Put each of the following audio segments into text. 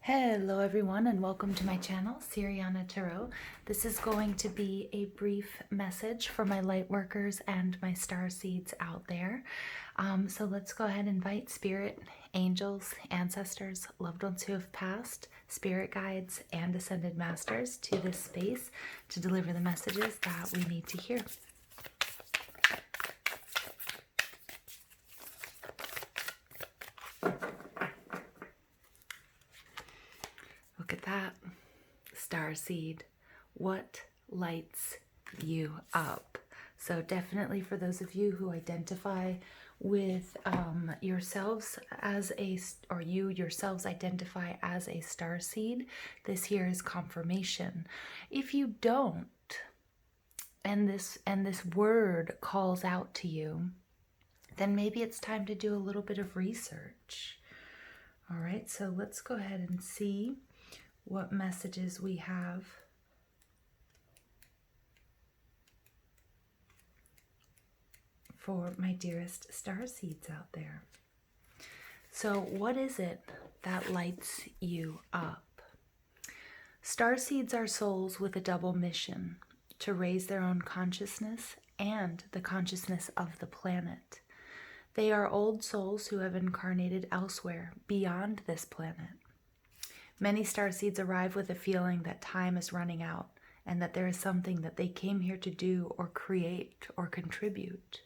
Hello everyone and welcome to my channel, Siriana Tarot. This is going to be a brief message for my Lightworkers and my Starseeds out there. So let's go ahead and invite spirit, angels, ancestors, loved ones who have passed, spirit guides, and ascended masters to this space to deliver the messages that we need to hear. Look at that, Starseed. What lights you up? So definitely for those of you who identify with yourselves as you yourselves identify as a starseed, this here is confirmation. If you don't, and this word calls out to you, then maybe it's time to do a little bit of research. All right, so let's go ahead and see what messages we have for my dearest starseeds out there. So what is it that lights you up? Starseeds are souls with a double mission: to raise their own consciousness and the consciousness of the planet. They are old souls who have incarnated elsewhere beyond this planet. Many starseeds arrive with a feeling that time is running out and that there is something that they came here to do or create or contribute.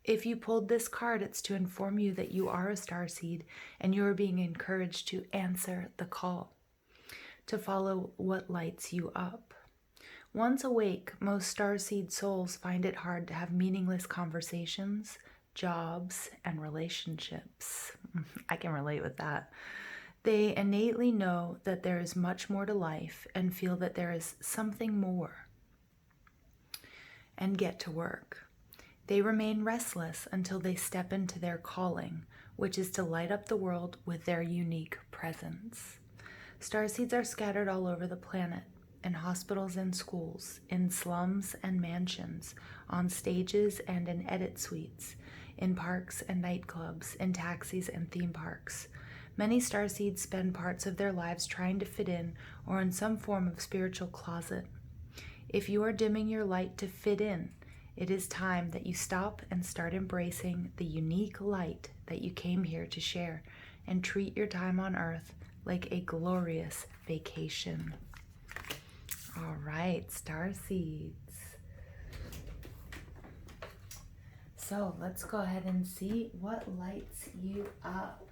If you pulled this card, it's to inform you that you are a starseed and you are being encouraged to answer the call, to follow what lights you up. Once awake, most starseed souls find it hard to have meaningless conversations, jobs, and relationships. I can relate with that. They innately know that there is much more to life and feel that there is something more, and get to work. They remain restless until they step into their calling, which is to light up the world with their unique presence. Starseeds are scattered all over the planet, in hospitals and schools, in slums and mansions, on stages and in edit suites, in parks and nightclubs, in taxis and theme parks. Many starseeds spend parts of their lives trying to fit in or in some form of spiritual closet. If you are dimming your light to fit in, it is time that you stop and start embracing the unique light that you came here to share and treat your time on Earth like a glorious vacation. All right, starseeds. So let's go ahead and see what lights you up.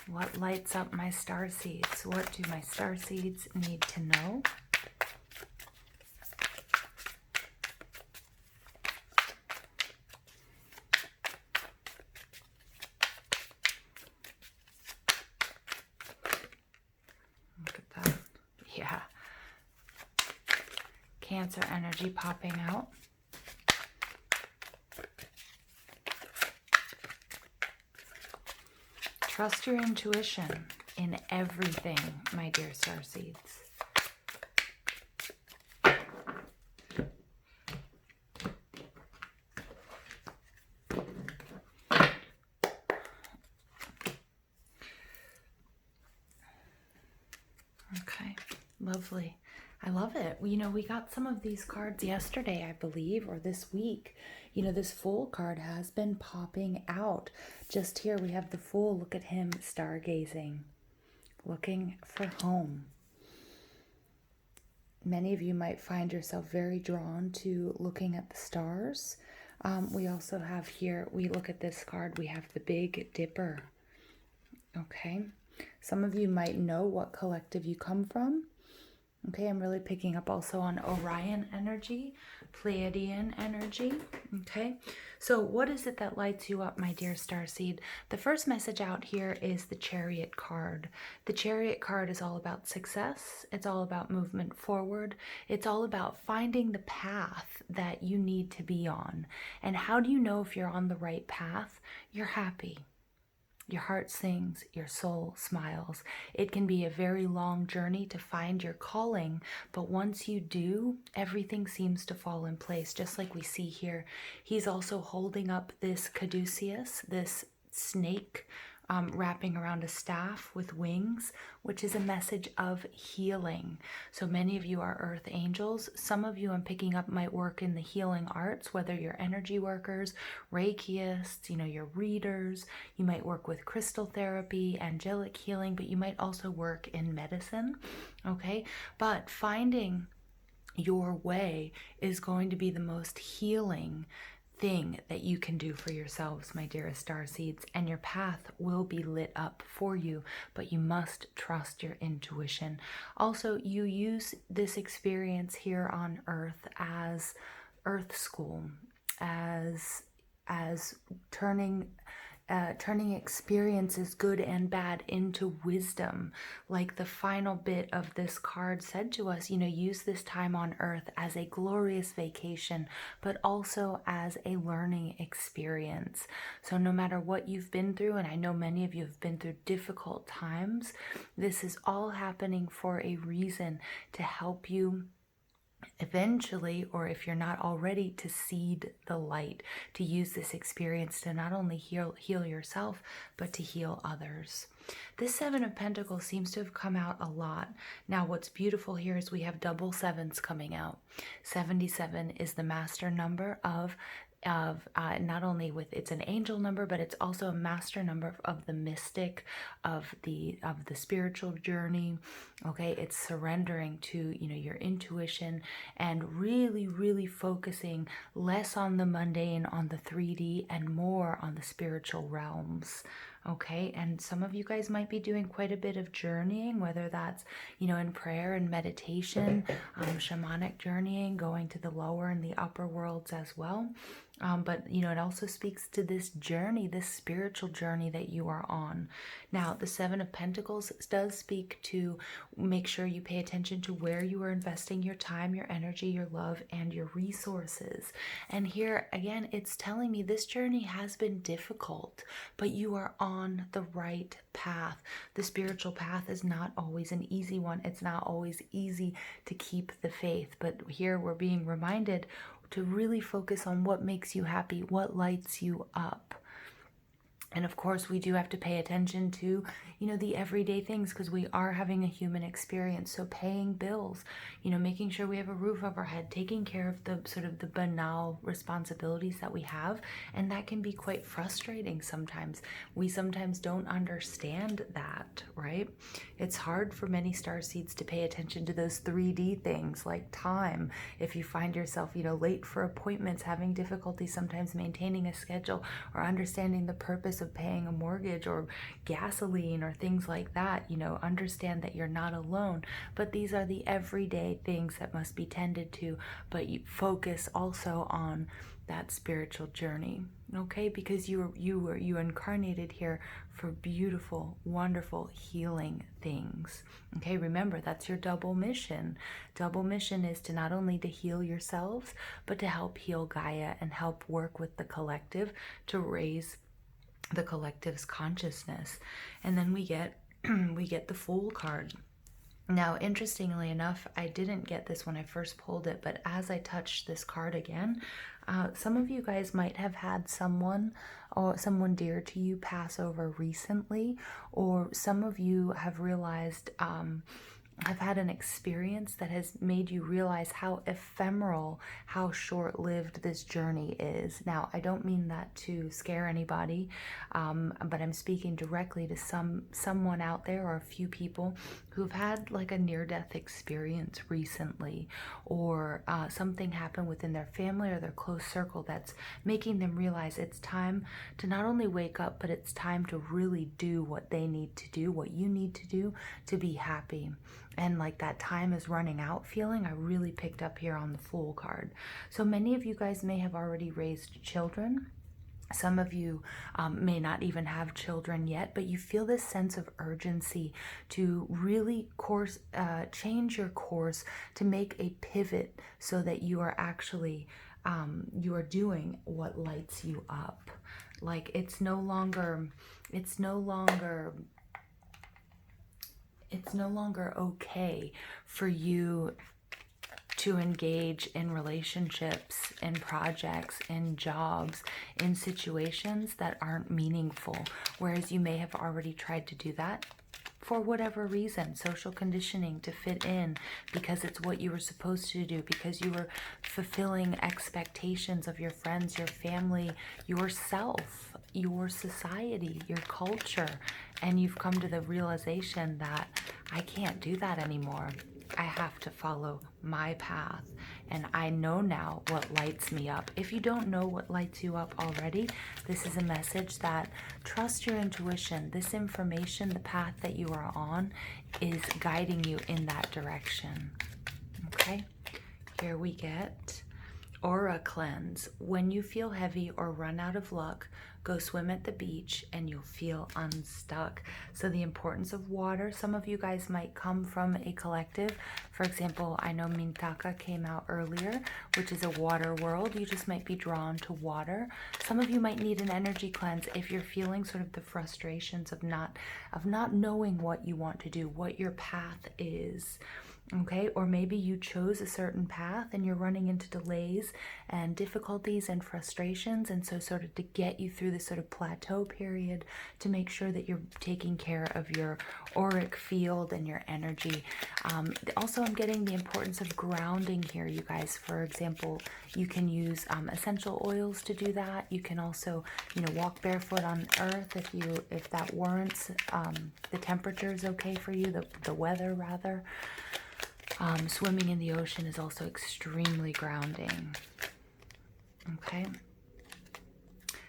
What lights up my starseeds? What do my starseeds need to know? Look at that. Yeah. Cancer energy popping out. Trust your intuition in everything, my dear starseeds. Okay, lovely. I love it. You know, we got some of these cards yesterday, I believe, or this week. You know, this Fool card has been popping out. Just here we have the Fool. Look at him stargazing, looking for home. Many of you might find yourself very drawn to looking at the stars. We also have here, we look at this card, we have the Big Dipper. Okay. Some of you might know what collective you come from. Okay, I'm really picking up also on Orion energy, Pleiadian energy. Okay, so what is it that lights you up, my dear starseed? The first message out here is the Chariot card. The Chariot card is all about success. It's all about movement forward. It's all about finding the path that you need to be on. And how do you know if you're on the right path? You're happy. Your heart sings, your soul smiles. It can be a very long journey to find your calling, but once you do, everything seems to fall in place, just like we see here. He's also holding up this caduceus, this snake, wrapping around a staff with wings, which is a message of healing. So many of you are earth angels. Some of you I'm picking up might work in the healing arts, whether you're energy workers, Reikiists, you're readers. You might work with crystal therapy, angelic healing, but you might also work in medicine. Okay, but finding your way is going to be the most healing thing that you can do for yourselves, my dearest starseeds, and your path will be lit up for you, but you must trust your intuition. Also, you use this experience here on earth as earth school, as turning experiences, good and bad, into wisdom. Like the final bit of this card said to us, use this time on earth as a glorious vacation, but also as a learning experience. So no matter what you've been through, and I know many of you have been through difficult times, this is all happening for a reason, to help you eventually, or if you're not already, to seed the light, to use this experience to not only heal yourself, but to heal others. This Seven of Pentacles seems to have come out a lot. Now, what's beautiful here is we have double sevens coming out. 77 is the master number of not only with, it's an angel number, but it's also a master number of the mystic, of the spiritual journey. Okay, it's surrendering to your intuition and really focusing less on the mundane, on the 3D, and more on the spiritual realms. Okay, and some of you guys might be doing quite a bit of journeying, whether that's in prayer and meditation, shamanic journeying, going to the lower and the upper worlds as well. But it also speaks to this journey, this spiritual journey that you are on. Now, the Seven of Pentacles does speak to make sure you pay attention to where you are investing your time, your energy, your love, and your resources. And here again, it's telling me this journey has been difficult, but you are on the right path. The spiritual path is not always an easy one. It's not always easy to keep the faith, but here we're being reminded to really focus on what makes you happy, what lights you up. And of course, we do have to pay attention to, the everyday things, because we are having a human experience. So paying bills, making sure we have a roof over our head, taking care of the sort of the banal responsibilities that we have. And that can be quite frustrating sometimes. We sometimes don't understand that, right? It's hard for many starseeds to pay attention to those 3D things like time. If you find yourself, late for appointments, having difficulty sometimes maintaining a schedule, or understanding the purpose of paying a mortgage or gasoline or things like that, understand that you're not alone. But these are the everyday things that must be tended to, but you focus also on that spiritual journey, okay? Because you incarnated here for beautiful, wonderful, healing things, okay? Remember, that's your double mission. Double mission is to not only to heal yourselves, but to help heal Gaia and help work with the collective to raise the collective's consciousness. And then we get the Fool card. Now, interestingly enough, I didn't get this when I first pulled it, but as I touched this card again, some of you guys might have had someone dear to you pass over recently, or some of you have realized, I've had an experience that has made you realize how ephemeral, how short-lived this journey is. Now, I don't mean that to scare anybody, but I'm speaking directly to someone out there, or a few people who've had like a near-death experience recently, or something happened within their family or their close circle that's making them realize it's time to not only wake up, but it's time to really do what they need to do, what you need to do to be happy. And like that time is running out feeling, I really picked up here on the Fool card. So many of you guys may have already raised children. Some of you may not even have children yet, but you feel this sense of urgency to really change your course, to make a pivot so that you are actually, you are doing what lights you up. Like it's no longer okay for you to engage in relationships, in projects, in jobs, in situations that aren't meaningful, whereas you may have already tried to do that for whatever reason, social conditioning, to fit in, because it's what you were supposed to do, because you were fulfilling expectations of your friends, your family, yourself, your society, your culture, and you've come to the realization that I can't do that anymore. I have to follow my path, and I know now what lights me up. If you don't know what lights you up already, this is a message that trust your intuition. This information, the path that you are on, is guiding you in that direction. Okay, here we get Aura Cleanse. When you feel heavy or run out of luck, go swim at the beach and you'll feel unstuck. So the importance of water. Some of you guys might come from a collective. For example, I know Mintaka came out earlier, which is a water world. You just might be drawn to water. Some of you might need an energy cleanse if you're feeling sort of the frustrations of not knowing what you want to do, what your path is. Okay, or maybe you chose a certain path and you're running into delays and difficulties and frustrations, and so sort of to get you through this sort of plateau period, to make sure that you're taking care of your auric field and your energy. Also, I'm getting the importance of grounding here, you guys. For example, you can use essential oils to do that. You can also, walk barefoot on earth if that warrants. The temperature is okay for you, the weather rather. Swimming in the ocean is also extremely grounding. Okay.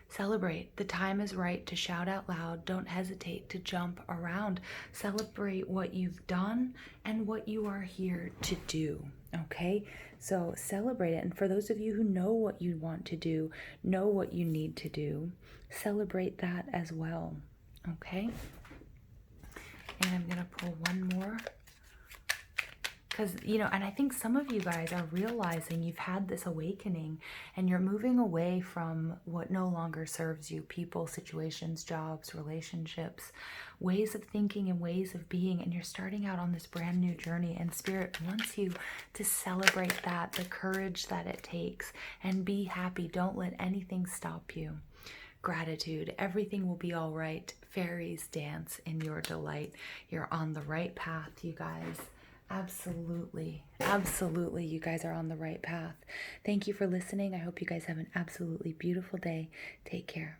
Celebrate. The time is right to shout out loud. Don't hesitate to jump around. Celebrate what you've done and what you are here to do. Okay. So celebrate it. And for those of you who know what you want to do, know what you need to do, celebrate that as well. Okay. And I'm going to pull one more. Because, and I think some of you guys are realizing you've had this awakening and you're moving away from what no longer serves you. People, situations, jobs, relationships, ways of thinking and ways of being. And you're starting out on this brand new journey. And Spirit wants you to celebrate that, the courage that it takes, and be happy. Don't let anything stop you. Gratitude. Everything will be all right. Fairies dance in your delight. You're on the right path, you guys. Absolutely. Absolutely. You guys are on the right path. Thank you for listening. I hope you guys have an absolutely beautiful day. Take care.